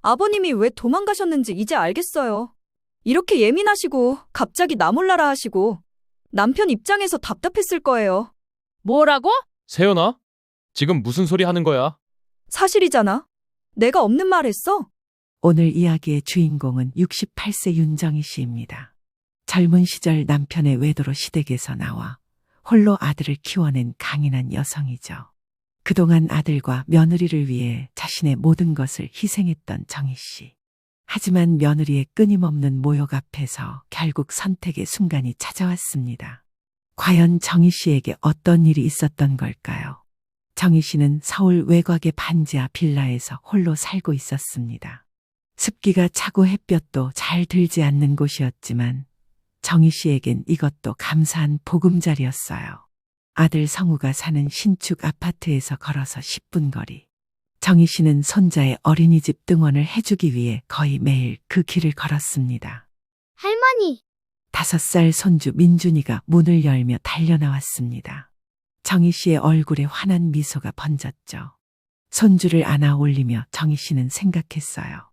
아버님이 왜 도망가셨는지 이제 알겠어요. 이렇게 예민하시고 갑자기 나 몰라라 하시고 남편 입장에서 답답했을 거예요. 뭐라고? 세연아? 지금 무슨 소리 하는 거야? 사실이잖아. 내가 없는 말 했어? 오늘 이야기의 주인공은 68세 윤정희 씨입니다. 젊은 시절 남편의 외도로 시댁에서 나와 홀로 아들을 키워낸 강인한 여성이죠. 그동안 아들과 며느리를 위해 자신의 모든 것을 희생했던 정희 씨. 하지만 며느리의 끊임없는 모욕 앞에서 결국 선택의 순간이 찾아왔습니다. 과연 정희 씨에게 어떤 일이 있었던 걸까요? 정희 씨는 서울 외곽의 반지하 빌라에서 홀로 살고 있었습니다. 습기가 차고 햇볕도 잘 들지 않는 곳이었지만 정희 씨에겐 이것도 감사한 보금자리였어요. 아들 성우가 사는 신축 아파트에서 걸어서 10분 거리. 정희 씨는 손자의 어린이집 등원을 해주기 위해 거의 매일 그 길을 걸었습니다. 할머니, 5살 손주 민준이가 문을 열며 달려나왔습니다. 정희 씨의 얼굴에 환한 미소가 번졌죠. 손주를 안아 올리며 정희 씨는 생각했어요.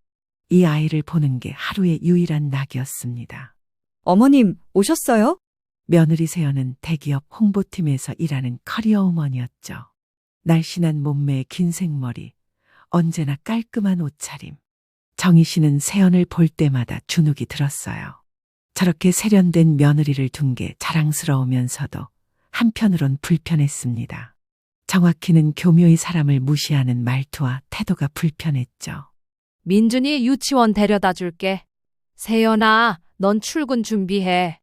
이 아이를 보는 게 하루의 유일한 낙이었습니다. 어머님, 오셨어요? 며느리 세연은 대기업 홍보팀에서 일하는 커리어우먼이었죠. 날씬한 몸매의 긴 생머리, 언제나 깔끔한 옷차림. 정희 씨는 세연을 볼 때마다 주눅이 들었어요. 저렇게 세련된 며느리를 둔 게 자랑스러우면서도 한편으론 불편했습니다. 정확히는 교묘히 사람을 무시하는 말투와 태도가 불편했죠. 민준이 유치원 데려다 줄게. 세연아, 넌 출근 준비해.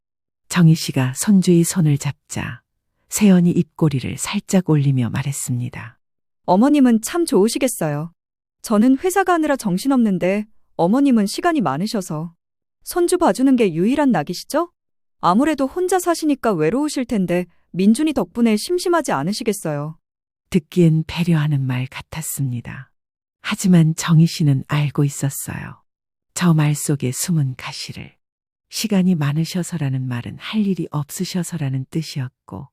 정희 씨가 손주의 손을 잡자 세연이 입꼬리를 살짝 올리며 말했습니다. 어머님은 참 좋으시겠어요. 저는 회사 가느라 정신없는데 어머님은 시간이 많으셔서. 손주 봐주는 게 유일한 낙이시죠? 아무래도 혼자 사시니까 외로우실 텐데 민준이 덕분에 심심하지 않으시겠어요. 듣기엔 배려하는 말 같았습니다. 하지만 정희 씨는 알고 있었어요. 저 말 속에 숨은 가시를. 시간이 많으셔서라는 말은 할 일이 없으셔서라는 뜻이었고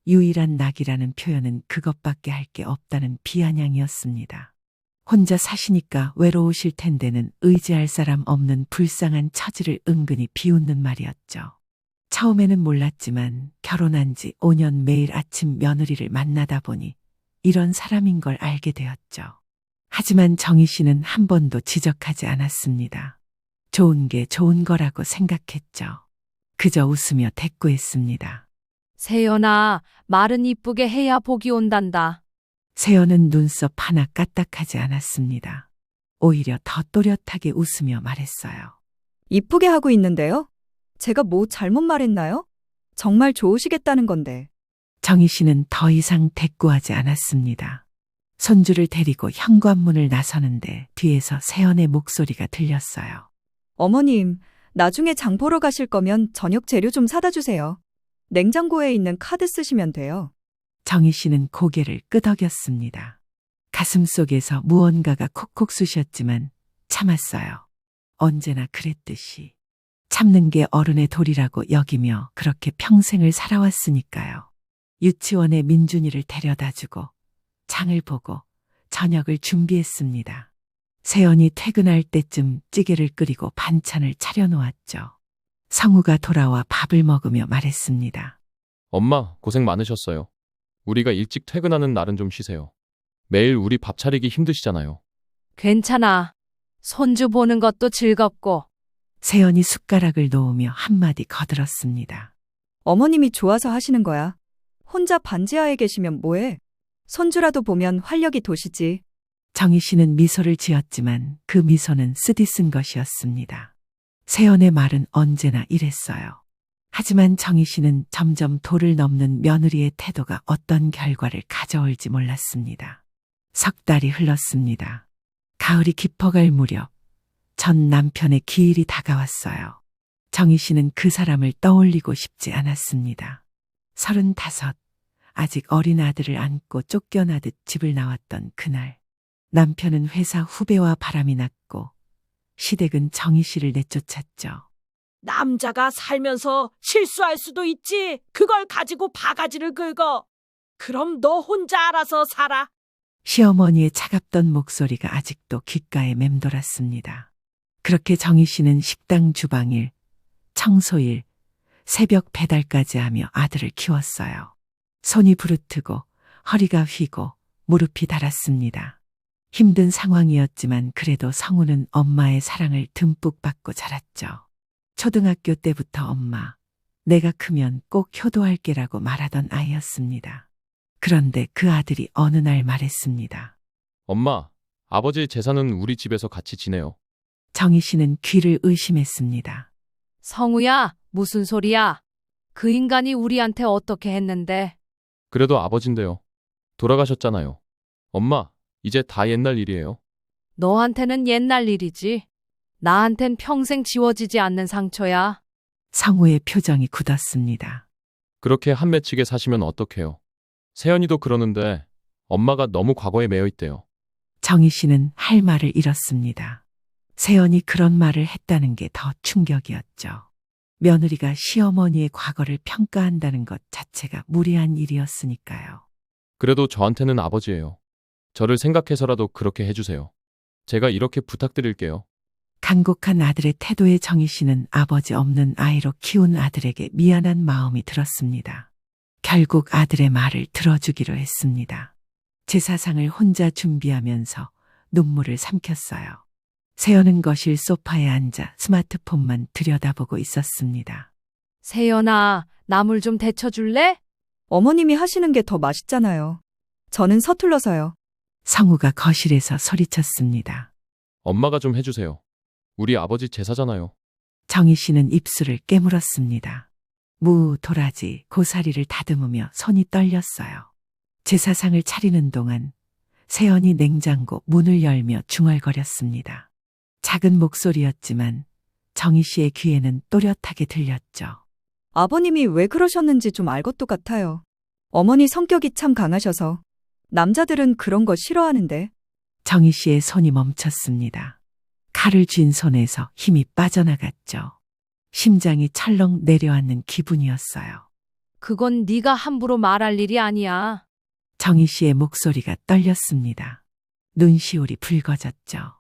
유일한 낙이라는 표현은 그것밖에 할 게 없다는 비아냥이었습니다. 혼자 사시니까 외로우실 텐데는 의지할 사람 없는 불쌍한 처지를 은근히 비웃는 말이었죠. 처음에는 몰랐지만 결혼한 지 5년 매일 아침 며느리를 만나다 보니 이런 사람인 걸 알게 되었죠. 하지만 정희 씨는 한 번도 지적하지 않았습니다. 좋은 게 좋은 거라고 생각했죠. 그저 웃으며 대꾸했습니다. 세연아, 말은 이쁘게 해야 복이 온단다. 세연은 눈썹 하나 까딱하지 않았습니다. 오히려 더 또렷하게 웃으며 말했어요. 이쁘게 하고 있는데요? 제가 뭐 잘못 말했나요? 정말 좋으시겠다는 건데. 정희 씨는 더 이상 대꾸하지 않았습니다. 손주를 데리고 현관문을 나서는데 뒤에서 세연의 목소리가 들렸어요. 어머님, 나중에 장 보러 가실 거면 저녁 재료 좀 사다 주세요. 냉장고에 있는 카드 쓰시면 돼요. 정희 씨는 고개를 끄덕였습니다. 가슴 속에서 무언가가 콕콕 쑤셨지만 참았어요. 언제나 그랬듯이. 참는 게 어른의 도리라고 여기며 그렇게 평생을 살아왔으니까요. 유치원에 민준이를 데려다주고 장을 보고 저녁을 준비했습니다. 세연이 퇴근할 때쯤 찌개를 끓이고 반찬을 차려놓았죠. 성우가 돌아와 밥을 먹으며 말했습니다. 엄마, 고생 많으셨어요. 우리가 일찍 퇴근하는 날은 좀 쉬세요. 매일 우리 밥 차리기 힘드시잖아요. 괜찮아. 손주 보는 것도 즐겁고. 세연이 숟가락을 놓으며 한마디 거들었습니다. 어머님이 좋아서 하시는 거야. 혼자 반지하에 계시면 뭐해? 손주라도 보면 활력이 도시지. 정희 씨는 미소를 지었지만 그 미소는 쓰디쓴 것이었습니다. 세연의 말은 언제나 이랬어요. 하지만 정희 씨는 점점 도를 넘는 며느리의 태도가 어떤 결과를 가져올지 몰랐습니다. 석 달이 흘렀습니다. 가을이 깊어갈 무렵 전 남편의 기일이 다가왔어요. 정희 씨는 그 사람을 떠올리고 싶지 않았습니다. 35, 아직 어린 아들을 안고 쫓겨나듯 집을 나왔던 그날. 남편은 회사 후배와 바람이 났고 시댁은 정희 씨를 내쫓았죠. 남자가 살면서 실수할 수도 있지. 그걸 가지고 바가지를 긁어. 그럼 너 혼자 알아서 살아. 시어머니의 차갑던 목소리가 아직도 귓가에 맴돌았습니다. 그렇게 정희 씨는 식당 주방일, 청소일, 새벽 배달까지 하며 아들을 키웠어요. 손이 부르트고 허리가 휘고 무릎이 닳았습니다. 힘든 상황이었지만 그래도 성우는 엄마의 사랑을 듬뿍 받고 자랐죠. 초등학교 때부터 엄마, 내가 크면 꼭 효도할게라고 말하던 아이였습니다. 그런데 그 아들이 어느 날 말했습니다. 엄마, 아버지 재산은 우리 집에서 같이 지내요. 정희 씨는 귀를 의심했습니다. 성우야, 무슨 소리야? 그 인간이 우리한테 어떻게 했는데? 그래도 아버진데요. 돌아가셨잖아요. 엄마, 이제 다 옛날 일이에요. 너한테는 옛날 일이지. 나한텐 평생 지워지지 않는 상처야. 성우의 표정이 굳었습니다. 그렇게 한 맺히게 사시면 어떡해요. 세연이도 그러는데 엄마가 너무 과거에 매여 있대요. 정희 씨는 할 말을 잃었습니다. 세연이 그런 말을 했다는 게 더 충격이었죠. 며느리가 시어머니의 과거를 평가한다는 것 자체가 무리한 일이었으니까요. 그래도 저한테는 아버지예요. 저를 생각해서라도 그렇게 해주세요. 제가 이렇게 부탁드릴게요. 간곡한 아들의 태도에 정희 씨는 아버지 없는 아이로 키운 아들에게 미안한 마음이 들었습니다. 결국 아들의 말을 들어주기로 했습니다. 제사상을 혼자 준비하면서 눈물을 삼켰어요. 세연은 거실 소파에 앉아 스마트폰만 들여다보고 있었습니다. 세연아, 나물 좀 데쳐줄래? 어머님이 하시는 게 더 맛있잖아요. 저는 서툴러서요. 성우가 거실에서 소리쳤습니다. 엄마가 좀 해주세요. 우리 아버지 제사잖아요. 정희 씨는 입술을 깨물었습니다. 무, 도라지, 고사리를 다듬으며 손이 떨렸어요. 제사상을 차리는 동안 세연이 냉장고 문을 열며 중얼거렸습니다. 작은 목소리였지만 정희 씨의 귀에는 또렷하게 들렸죠. 아버님이 왜 그러셨는지 좀 알 것도 같아요. 어머니 성격이 참 강하셔서 남자들은 그런 거 싫어하는데. 정희 씨의 손이 멈췄습니다. 칼을 쥔 손에서 힘이 빠져나갔죠. 심장이 철렁 내려앉는 기분이었어요. 그건 네가 함부로 말할 일이 아니야. 정희 씨의 목소리가 떨렸습니다. 눈시울이 붉어졌죠.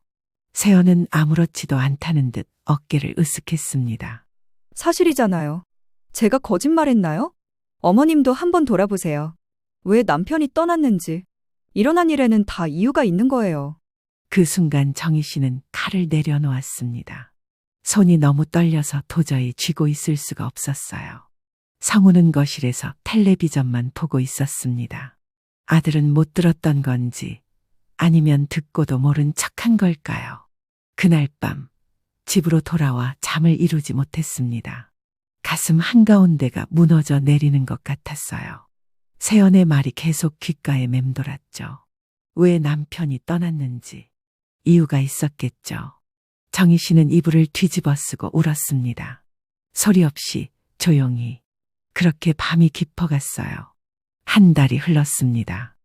세연은 아무렇지도 않다는 듯 어깨를 으쓱했습니다. 사실이잖아요. 제가 거짓말했나요? 어머님도 한번 돌아보세요. 왜 남편이 떠났는지. 일어난 일에는 다 이유가 있는 거예요. 그 순간 정희 씨는 칼을 내려놓았습니다. 손이 너무 떨려서 도저히 쥐고 있을 수가 없었어요. 성우는 거실에서 텔레비전만 보고 있었습니다. 아들은 못 들었던 건지 아니면 듣고도 모른 척한 걸까요? 그날 밤 집으로 돌아와 잠을 이루지 못했습니다. 가슴 한가운데가 무너져 내리는 것 같았어요. 세연의 말이 계속 귓가에 맴돌았죠. 왜 남편이 떠났는지 이유가 있었겠죠. 정희 씨는 이불을 뒤집어 쓰고 울었습니다. 소리 없이 조용히. 그렇게 밤이 깊어갔어요. 한 달이 흘렀습니다.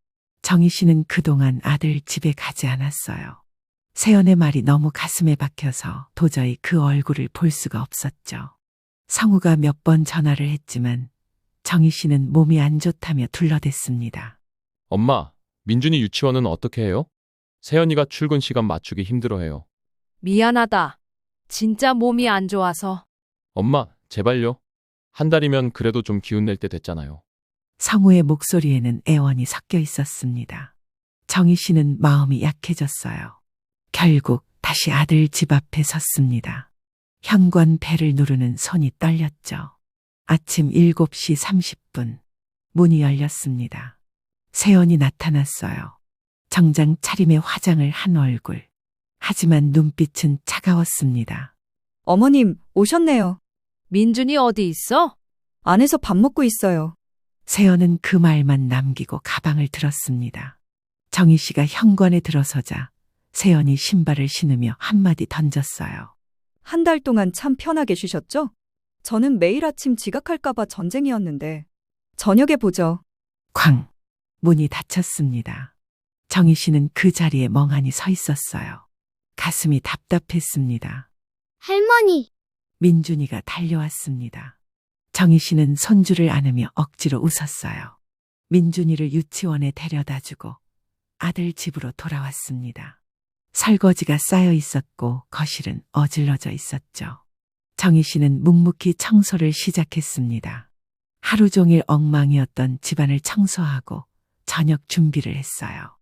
정희 씨는 그동안 아들 집에 가지 않았어요. 세연의 말이 너무 가슴에 박혀서 도저히 그 얼굴을 볼 수가 없었죠. 성우가 몇 번 전화를 했지만 정희 씨는 몸이 안 좋다며 둘러댔습니다. 엄마, 민준이 유치원은 어떻게 해요? 세연이가 출근 시간 맞추기 힘들어해요. 미안하다. 진짜 몸이 안 좋아서. 엄마, 제발요. 한 달이면 그래도 좀 기운 낼 때 됐잖아요. 성우의 목소리에는 애원이 섞여 있었습니다. 정희 씨는 마음이 약해졌어요. 결국 다시 아들 집 앞에 섰습니다. 현관 벨을 누르는 손이 떨렸죠. 아침 7시 30분 문이 열렸습니다. 세연이 나타났어요. 정장 차림에 화장을 한 얼굴. 하지만 눈빛은 차가웠습니다. 어머님, 오셨네요. 민준이 어디 있어? 안에서 밥 먹고 있어요. 세연은 그 말만 남기고 가방을 들었습니다. 정희 씨가 현관에 들어서자 세연이 신발을 신으며 한마디 던졌어요. 한 달 동안 참 편하게 쉬셨죠? 저는 매일 아침 지각할까봐 전쟁이었는데. 저녁에 보죠. 쾅! 문이 닫혔습니다. 정희 씨는 그 자리에 멍하니 서 있었어요. 가슴이 답답했습니다. 할머니, 민준이가 달려왔습니다. 정희 씨는 손주를 안으며 억지로 웃었어요. 민준이를 유치원에 데려다주고 아들 집으로 돌아왔습니다. 설거지가 쌓여 있었고 거실은 어질러져 있었죠. 정희 씨는 묵묵히 청소를 시작했습니다. 하루 종일 엉망이었던 집안을 청소하고 저녁 준비를 했어요.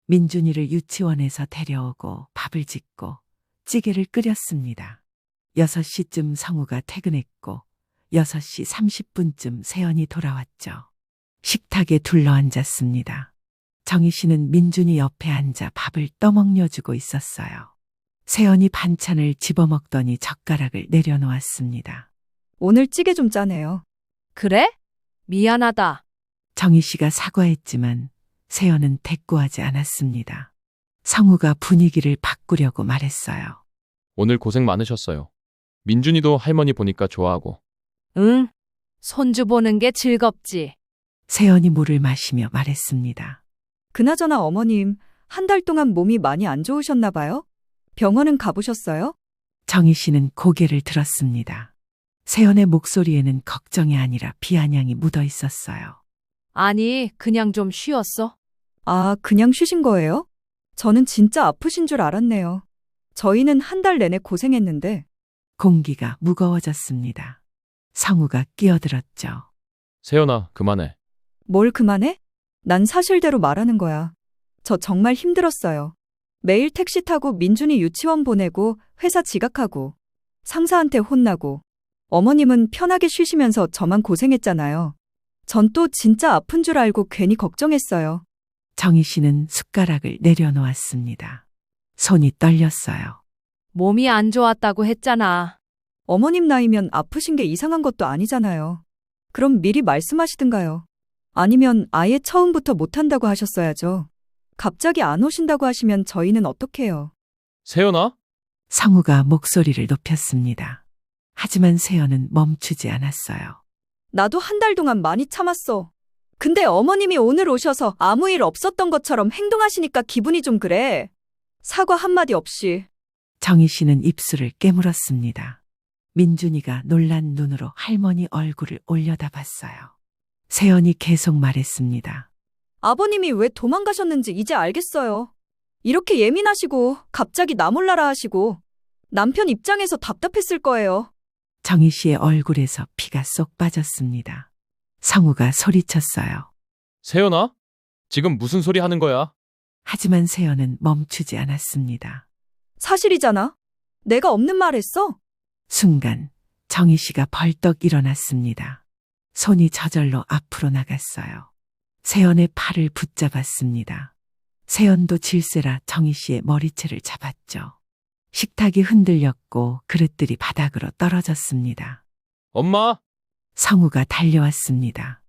민준이를 유치원에서 데려오고 밥을 짓고 찌개를 끓였습니다. 6시쯤 성우가 퇴근했고 6시 30분쯤 세연이 돌아왔죠. 식탁에 둘러앉았습니다. 정희 씨는 민준이 옆에 앉아 밥을 떠먹여주고 있었어요. 세연이 반찬을 집어먹더니 젓가락을 내려놓았습니다. 오늘 찌개 좀 짜네요. 그래? 미안하다. 정희 씨가 사과했지만 세연은 대꾸하지 않았습니다. 성우가 분위기를 바꾸려고 말했어요. 오늘 고생 많으셨어요. 민준이도 할머니 보니까 좋아하고. 응. 손주 보는 게 즐겁지. 세연이 물을 마시며 말했습니다. 그나저나 어머님, 한 달 동안 몸이 많이 안 좋으셨나 봐요? 병원은 가보셨어요? 정희 씨는 고개를 들었습니다. 세연의 목소리에는 걱정이 아니라 비아냥이 묻어 있었어요. 아니, 그냥 좀 쉬었어. 아, 그냥 쉬신 거예요? 저는 진짜 아프신 줄 알았네요. 저희는 한 달 내내 고생했는데. 공기가 무거워졌습니다. 성우가 끼어들었죠. 세연아, 그만해. 뭘 그만해? 난 사실대로 말하는 거야. 저 정말 힘들었어요. 매일 택시 타고 민준이 유치원 보내고 회사 지각하고 상사한테 혼나고 어머님은 편하게 쉬시면서 저만 고생했잖아요. 전 또 진짜 아픈 줄 알고 괜히 걱정했어요. 정희 씨는 숟가락을 내려놓았습니다. 손이 떨렸어요. 몸이 안 좋았다고 했잖아. 어머님 나이면 아프신 게 이상한 것도 아니잖아요. 그럼 미리 말씀하시든가요. 아니면 아예 처음부터 못한다고 하셨어야죠. 갑자기 안 오신다고 하시면 저희는 어떡해요. 세연아? 성우가 목소리를 높였습니다. 하지만 세연은 멈추지 않았어요. 나도 한 달 동안 많이 참았어. 근데 어머님이 오늘 오셔서 아무 일 없었던 것처럼 행동하시니까 기분이 좀 그래. 사과 한마디 없이. 정희 씨는 입술을 깨물었습니다. 민준이가 놀란 눈으로 할머니 얼굴을 올려다봤어요. 세연이 계속 말했습니다. 아버님이 왜 도망가셨는지 이제 알겠어요. 이렇게 예민하시고 갑자기 나 몰라라 하시고 남편 입장에서 답답했을 거예요. 정희 씨의 얼굴에서 피가 쏙 빠졌습니다. 성우가 소리쳤어요. 세연아? 지금 무슨 소리 하는 거야? 하지만 세연은 멈추지 않았습니다. 사실이잖아. 내가 없는 말 했어? 순간 정희 씨가 벌떡 일어났습니다. 손이 저절로 앞으로 나갔어요. 세연의 팔을 붙잡았습니다. 세연도 질세라 정희 씨의 머리채를 잡았죠. 식탁이 흔들렸고 그릇들이 바닥으로 떨어졌습니다. 엄마! 성우가 달려왔습니다.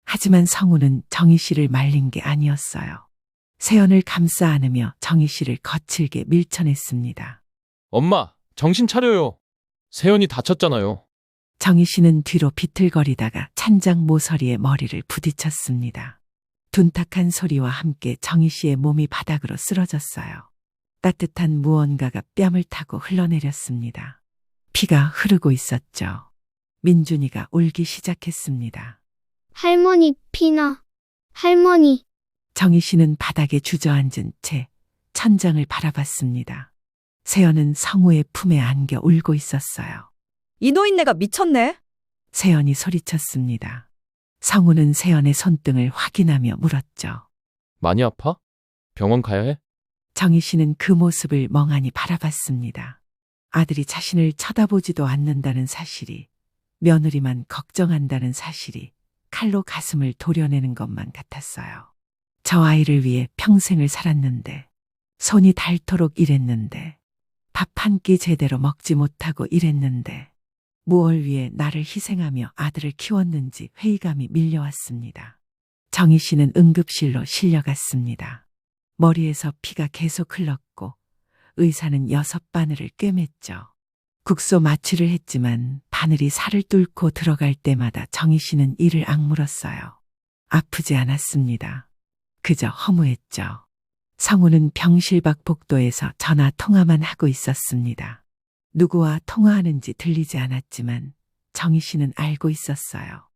하지만 성우는 정희 씨를 말린 게 아니었어요. 세연을 감싸 안으며 정희 씨를 거칠게 밀쳐냈습니다. 엄마! 정신 차려요! 세연이 다쳤잖아요. 정희 씨는 뒤로 비틀거리다가 찬장 모서리에 머리를 부딪혔습니다. 둔탁한 소리와 함께 정희 씨의 몸이 바닥으로 쓰러졌어요. 따뜻한 무언가가 뺨을 타고 흘러내렸습니다. 피가 흐르고 있었죠. 민준이가 울기 시작했습니다. 할머니, 피나. 할머니. 정희 씨는 바닥에 주저앉은 채 천장을 바라봤습니다. 세연은 성우의 품에 안겨 울고 있었어요. 이 노인네가 미쳤네. 세연이 소리쳤습니다. 성우는 세연의 손등을 확인하며 물었죠. 많이 아파? 병원 가야 해? 정희 씨는 그 모습을 멍하니 바라봤습니다. 아들이 자신을 쳐다보지도 않는다는 사실이, 며느리만 걱정한다는 사실이 칼로 가슴을 도려내는 것만 같았어요. 저 아이를 위해 평생을 살았는데, 손이 닳도록 일했는데, 밥 한 끼 제대로 먹지 못하고 일했는데, 무얼 위해 나를 희생하며 아들을 키웠는지 회의감이 밀려왔습니다. 정희 씨는 응급실로 실려갔습니다. 머리에서 피가 계속 흘렀고 의사는 6바늘을 꿰맸죠. 국소 마취를 했지만 바늘이 살을 뚫고 들어갈 때마다 정희 씨는 이를 악물었어요. 아프지 않았습니다. 그저 허무했죠. 성우는 병실 밖 복도에서 전화 통화만 하고 있었습니다. 누구와 통화하는지 들리지 않았지만 정희 씨는 알고 있었어요.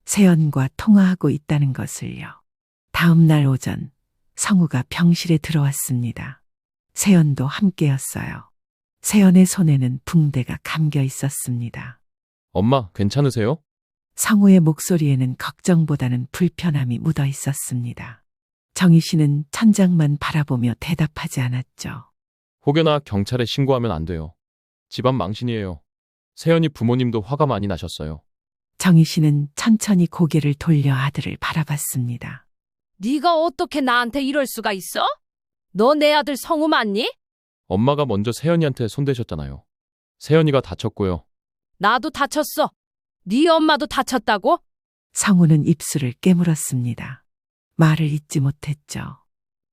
세연과 통화하고 있다는 것을요. 다음 날 오전 성우가 병실에 들어왔습니다. 세연도 함께였어요. 세연의 손에는 붕대가 감겨 있었습니다. 엄마, 괜찮으세요? 성우의 목소리에는 걱정보다는 불편함이 묻어 있었습니다. 정희 씨는 천장만 바라보며 대답하지 않았죠. 혹여나 경찰에 신고하면 안 돼요. 집안 망신이에요. 세연이 부모님도 화가 많이 나셨어요. 정희 씨는 천천히 고개를 돌려 아들을 바라봤습니다. 네가 어떻게 나한테 이럴 수가 있어? 너 내 아들 성우 맞니? 엄마가 먼저 세연이한테 손대셨잖아요. 세연이가 다쳤고요. 나도 다쳤어. 네 엄마도 다쳤다고? 성우는 입술을 깨물었습니다. 말을 잇지 못했죠.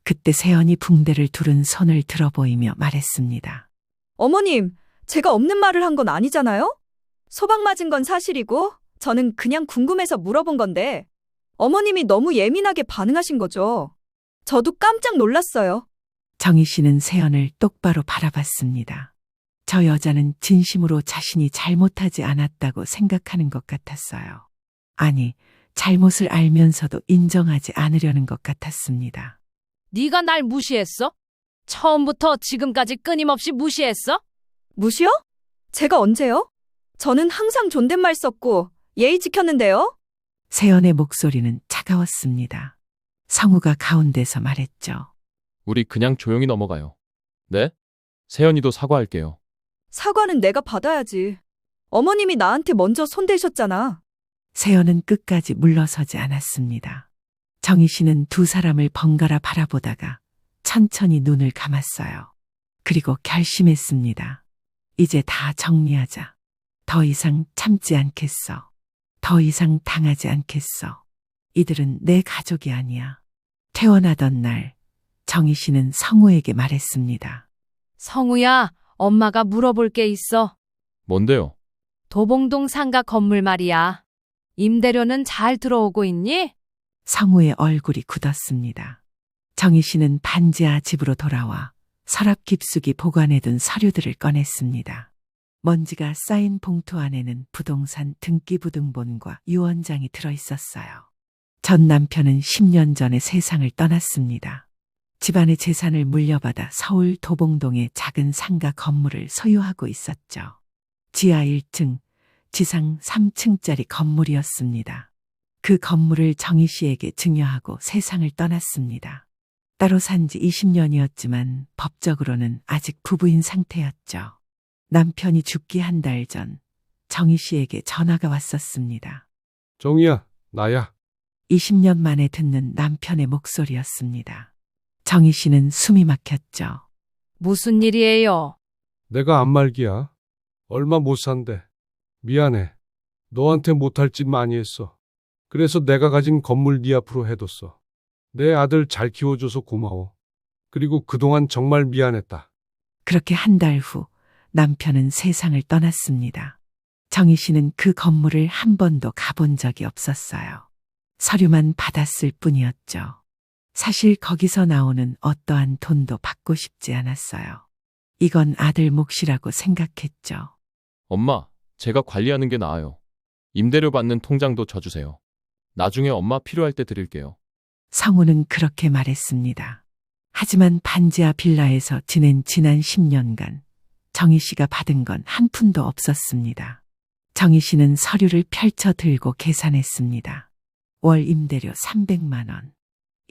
그때 세연이 붕대를 두른 손을 들어 보이며 말했습니다. 어머님, 제가 없는 말을 한 건 아니잖아요? 소방 맞은 건 사실이고, 저는 그냥 궁금해서 물어본 건데, 어머님이 너무 예민하게 반응하신 거죠. 저도 깜짝 놀랐어요. 정희 씨는 세연을 똑바로 바라봤습니다. 저 여자는 진심으로 자신이 잘못하지 않았다고 생각하는 것 같았어요. 아니, 잘못을 알면서도 인정하지 않으려는 것 같았습니다. 네가 날 무시했어? 처음부터 지금까지 끊임없이 무시했어? 무시요? 제가 언제요? 저는 항상 존댓말 썼고, 예의 지켰는데요? 세연의 목소리는 차가웠습니다. 성우가 가운데서 말했죠. 우리 그냥 조용히 넘어가요. 네? 세연이도 사과할게요. 사과는 내가 받아야지. 어머님이 나한테 먼저 손대셨잖아. 세연은 끝까지 물러서지 않았습니다. 정희 씨는 두 사람을 번갈아 바라보다가 천천히 눈을 감았어요. 그리고 결심했습니다. 이제 다 정리하자. 더 이상 참지 않겠어. 더 이상 당하지 않겠어. 이들은 내 가족이 아니야. 퇴원하던 날, 정희 씨는 성우에게 말했습니다. 성우야, 엄마가 물어볼 게 있어. 뭔데요? 도봉동 상가 건물 말이야. 임대료는 잘 들어오고 있니? 성우의 얼굴이 굳었습니다. 정희 씨는 반지하 집으로 돌아와 서랍 깊숙이 보관해둔 서류들을 꺼냈습니다. 먼지가 쌓인 봉투 안에는 부동산 등기부등본과 유언장이 들어있었어요. 전 남편은 10년 전에 세상을 떠났습니다. 집안의 재산을 물려받아 서울 도봉동의 작은 상가 건물을 소유하고 있었죠. 지하 1층, 지상 3층짜리 건물이었습니다. 그 건물을 정희 씨에게 증여하고 세상을 떠났습니다. 따로 산 지 20년이었지만 법적으로는 아직 부부인 상태였죠. 남편이 죽기 한 달 전 정희 씨에게 전화가 왔었습니다. 정희야, 나야. 20년 만에 듣는 남편의 목소리였습니다. 정희 씨는 숨이 막혔죠. 무슨 일이에요? 내가 안말기야. 얼마 못 산대. 미안해. 너한테 못할 짓 많이 했어. 그래서 내가 가진 건물 네 앞으로 해뒀어. 내 아들 잘 키워줘서 고마워. 그리고 그동안 정말 미안했다. 그렇게 한 달 후 남편은 세상을 떠났습니다. 정희 씨는 그 건물을 한 번도 가본 적이 없었어요. 서류만 받았을 뿐이었죠. 사실 거기서 나오는 어떠한 돈도 받고 싶지 않았어요. 이건 아들 몫이라고 생각했죠. 엄마, 제가 관리하는 게 나아요. 임대료 받는 통장도 져주세요. 나중에 엄마 필요할 때 드릴게요. 성우는 그렇게 말했습니다. 하지만 반지하 빌라에서 지낸 지난 10년간 정희 씨가 받은 건 한 푼도 없었습니다. 정희 씨는 서류를 펼쳐 들고 계산했습니다. 월 임대료 300만 원,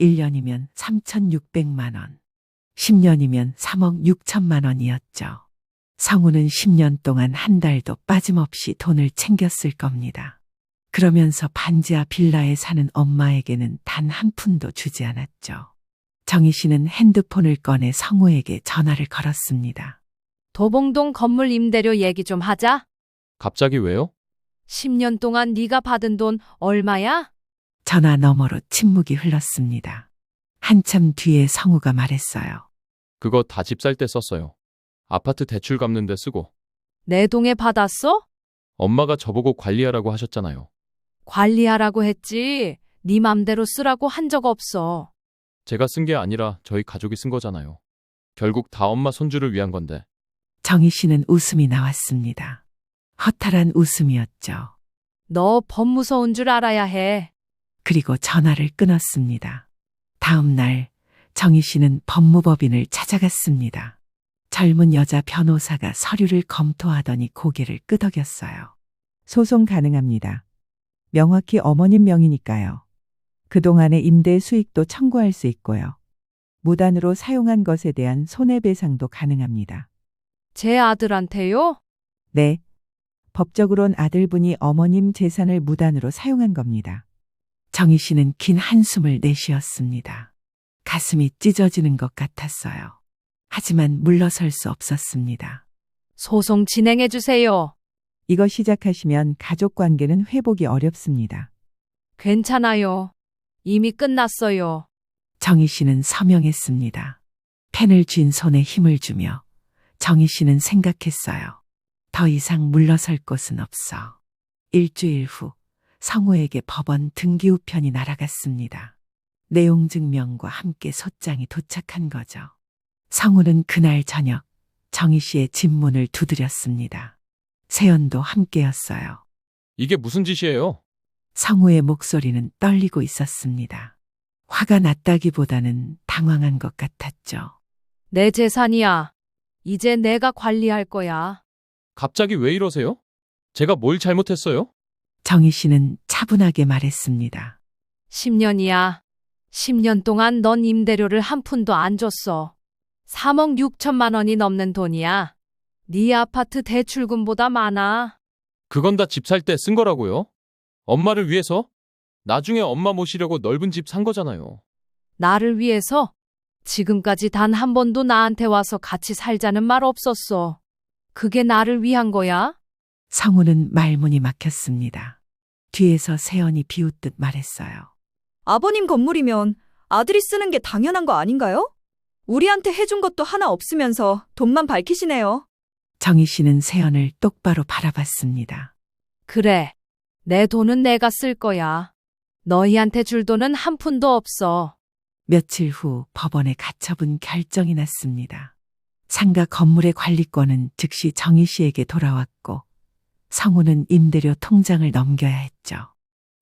1년이면 3,600만 원, 10년이면 3억 6천만 원이었죠. 성우는 10년 동안 한 달도 빠짐없이 돈을 챙겼을 겁니다. 그러면서 반지하 빌라에 사는 엄마에게는 단 한 푼도 주지 않았죠. 정희 씨는 핸드폰을 꺼내 성우에게 전화를 걸었습니다. 도봉동 건물 임대료 얘기 좀 하자. 갑자기 왜요? 10년 동안 네가 받은 돈 얼마야? 전화 너머로 침묵이 흘렀습니다. 한참 뒤에 성우가 말했어요. 그거 다 집 살 때 썼어요. 아파트 대출 갚는 데 쓰고. 내 동에 받았어? 엄마가 저보고 관리하라고 하셨잖아요. 관리하라고 했지. 네 맘대로 쓰라고 한 적 없어. 제가 쓴 게 아니라 저희 가족이 쓴 거잖아요. 결국 다 엄마 손주를 위한 건데. 정희 씨는 웃음이 나왔습니다. 허탈한 웃음이었죠. 너 법 무서운 줄 알아야 해. 그리고 전화를 끊었습니다. 다음 날 정희 씨는 법무법인을 찾아갔습니다. 젊은 여자 변호사가 서류를 검토하더니 고개를 끄덕였어요. 소송 가능합니다. 명확히 어머님 명의니까요. 그동안의 임대 수익도 청구할 수 있고요. 무단으로 사용한 것에 대한 손해배상도 가능합니다. 제 아들한테요? 네. 법적으론 아들분이 어머님 재산을 무단으로 사용한 겁니다. 정희 씨는 긴 한숨을 내쉬었습니다. 가슴이 찢어지는 것 같았어요. 하지만 물러설 수 없었습니다. 소송 진행해 주세요. 이거 시작하시면 가족 관계는 회복이 어렵습니다. 괜찮아요. 이미 끝났어요. 정희 씨는 서명했습니다. 펜을 쥔 손에 힘을 주며 정희 씨는 생각했어요. 더 이상 물러설 곳은 없어. 일주일 후 성우에게 법원 등기 우편이 날아갔습니다. 내용 증명과 함께 소장이 도착한 거죠. 성우는 그날 저녁 정희 씨의 집 문을 두드렸습니다. 세연도 함께였어요. 이게 무슨 짓이에요? 성우의 목소리는 떨리고 있었습니다. 화가 났다기보다는 당황한 것 같았죠. 내 재산이야. 이제 내가 관리할 거야. 갑자기 왜 이러세요? 제가 뭘 잘못했어요? 정희 씨는 차분하게 말했습니다. 10년이야. 10년 동안 넌 임대료를 한 푼도 안 줬어. 3억 6천만 원이 넘는 돈이야. 네 아파트 대출금보다 많아. 그건 다 집 살 때 쓴 거라고요? 엄마를 위해서? 나중에 엄마 모시려고 넓은 집 산 거잖아요. 나를 위해서? 지금까지 단 한 번도 나한테 와서 같이 살자는 말 없었어. 그게 나를 위한 거야? 성우는 말문이 막혔습니다. 뒤에서 세연이 비웃듯 말했어요. 아버님 건물이면 아들이 쓰는 게 당연한 거 아닌가요? 우리한테 해준 것도 하나 없으면서 돈만 밝히시네요. 정희 씨는 세연을 똑바로 바라봤습니다. 그래. 내 돈은 내가 쓸 거야. 너희한테 줄 돈은 한 푼도 없어. 며칠 후 법원에 가처분 결정이 났습니다. 상가 건물의 관리권은 즉시 정희 씨에게 돌아왔고 성우는 임대료 통장을 넘겨야 했죠.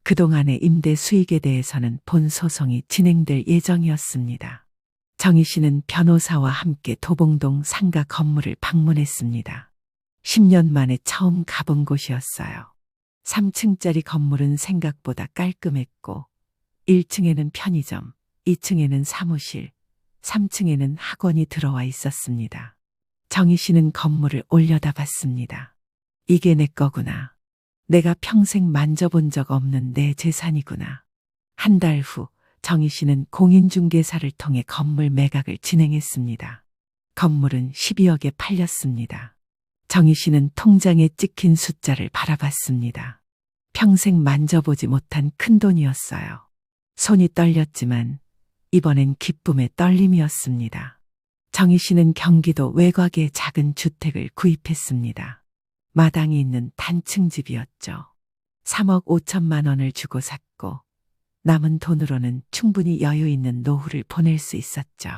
그동안의 임대 수익에 대해서는 본 소송이 진행될 예정이었습니다. 정희 씨는 변호사와 함께 도봉동 상가 건물을 방문했습니다. 10년 만에 처음 가본 곳이었어요. 3층짜리 건물은 생각보다 깔끔했고 1층에는 편의점, 2층에는 사무실, 3층에는 학원이 들어와 있었습니다. 정희 씨는 건물을 올려다봤습니다. 이게 내 거구나. 내가 평생 만져본 적 없는 내 재산이구나. 한 달 후 정희 씨는 공인중개사를 통해 건물 매각을 진행했습니다. 건물은 12억에 팔렸습니다. 정희 씨는 통장에 찍힌 숫자를 바라봤습니다. 평생 만져보지 못한 큰 돈이었어요. 손이 떨렸지만 이번엔 기쁨의 떨림이었습니다. 정희 씨는 경기도 외곽의 작은 주택을 구입했습니다. 마당이 있는 단층 집이었죠. 3억 5천만 원을 주고 샀고 남은 돈으로는 충분히 여유 있는 노후를 보낼 수 있었죠.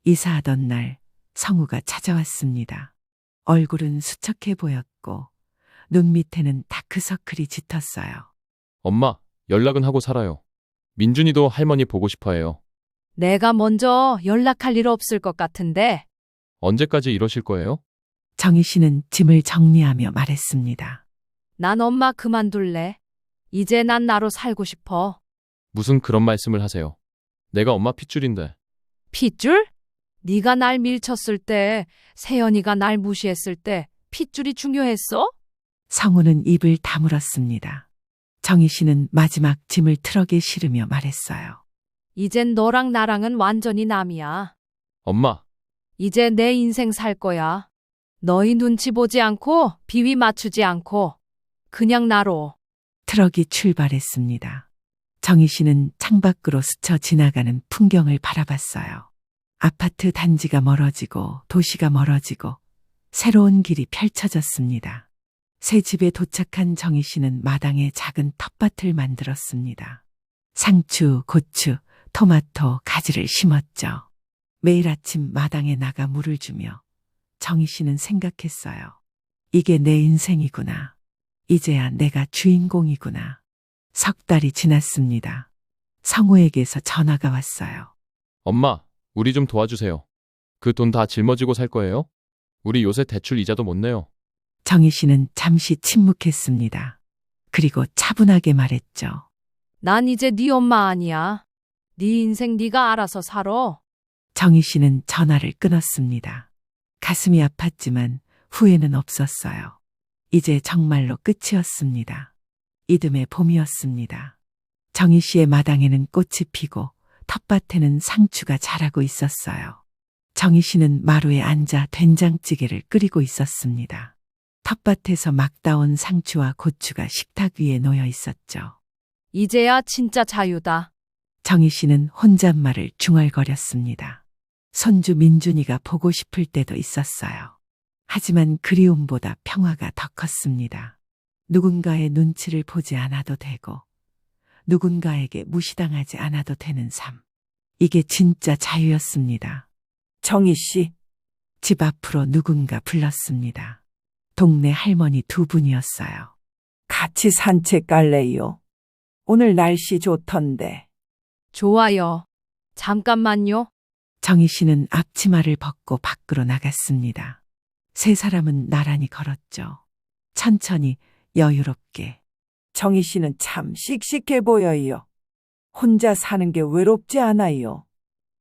이사하던 날 성우가 찾아왔습니다. 얼굴은 수척해 보였고 눈 밑에는 다크서클이 짙었어요. 엄마, 연락은 하고 살아요. 민준이도 할머니 보고 싶어 해요. 내가 먼저 연락할 일 없을 것 같은데. 언제까지 이러실 거예요? 정희 씨는 짐을 정리하며 말했습니다. 난 엄마 그만둘래. 이제 난 나로 살고 싶어. 무슨 그런 말씀을 하세요? 내가 엄마 핏줄인데. 핏줄? 네가 날 밀쳤을 때, 세연이가 날 무시했을 때 핏줄이 중요했어? 성우는 입을 다물었습니다. 정희 씨는 마지막 짐을 트럭에 실으며 말했어요. 이젠 너랑 나랑은 완전히 남이야. 엄마, 이제 내 인생 살 거야. 너희 눈치 보지 않고 비위 맞추지 않고 그냥 나로. 트럭이 출발했습니다. 정희 씨는 창밖으로 스쳐 지나가는 풍경을 바라봤어요. 아파트 단지가 멀어지고 도시가 멀어지고 새로운 길이 펼쳐졌습니다. 새 집에 도착한 정희 씨는 마당에 작은 텃밭을 만들었습니다. 상추, 고추, 토마토, 가지를 심었죠. 매일 아침 마당에 나가 물을 주며 정희 씨는 생각했어요. 이게 내 인생이구나. 이제야 내가 주인공이구나. 석 달이 지났습니다. 성우에게서 전화가 왔어요. 엄마, 우리 좀 도와주세요. 그 돈 다 짊어지고 살 거예요? 우리 요새 대출 이자도 못 내요. 정희 씨는 잠시 침묵했습니다. 그리고 차분하게 말했죠. 난 이제 네 엄마 아니야. 네 인생 네가 알아서 살아. 정희 씨는 전화를 끊었습니다. 가슴이 아팠지만 후회는 없었어요. 이제 정말로 끝이었습니다. 이듬해 봄이었습니다. 정희 씨의 마당에는 꽃이 피고 텃밭에는 상추가 자라고 있었어요. 정희 씨는 마루에 앉아 된장찌개를 끓이고 있었습니다. 텃밭에서 막 따온 상추와 고추가 식탁 위에 놓여 있었죠. 이제야 진짜 자유다. 정희 씨는 혼잣말을 중얼거렸습니다. 손주 민준이가 보고 싶을 때도 있었어요. 하지만 그리움보다 평화가 더 컸습니다. 누군가의 눈치를 보지 않아도 되고, 누군가에게 무시당하지 않아도 되는 삶. 이게 진짜 자유였습니다. 정희 씨. 집 앞으로 누군가 불렀습니다. 동네 할머니 두 분이었어요. 같이 산책 갈래요? 오늘 날씨 좋던데. 좋아요. 잠깐만요. 정희 씨는 앞치마를 벗고 밖으로 나갔습니다. 세 사람은 나란히 걸었죠. 천천히 여유롭게. 정희 씨는 참 씩씩해 보여요. 혼자 사는 게 외롭지 않아요.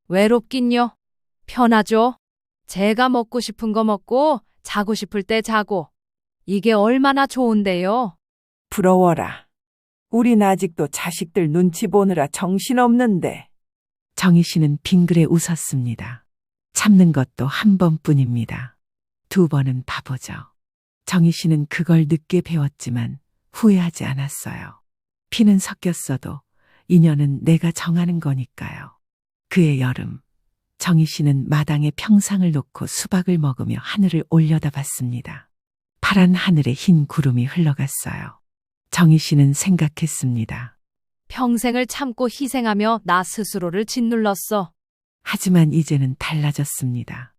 외롭긴요. 편하죠. 제가 먹고 싶은 거 먹고 자고 싶을 때 자고. 이게 얼마나 좋은데요. 부러워라. 우린 아직도 자식들 눈치 보느라 정신없는데. 정희 씨는 빙그레 웃었습니다. 참는 것도 한 번뿐입니다. 두 번은 바보죠. 정희 씨는 그걸 늦게 배웠지만 후회하지 않았어요. 피는 섞였어도 인연은 내가 정하는 거니까요. 그의 여름, 정희 씨는 마당에 평상을 놓고 수박을 먹으며 하늘을 올려다봤습니다. 파란 하늘에 흰 구름이 흘러갔어요. 정희 씨는 생각했습니다. 평생을 참고 희생하며 나 스스로를 짓눌렀어. 하지만 이제는 달라졌습니다.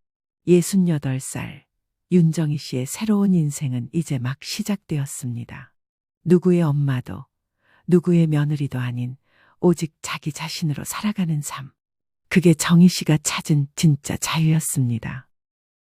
68살 윤정희 씨의 새로운 인생은 이제 막 시작되었습니다. 누구의 엄마도 누구의 며느리도 아닌 오직 자기 자신으로 살아가는 삶. 그게 정희 씨가 찾은 진짜 자유였습니다.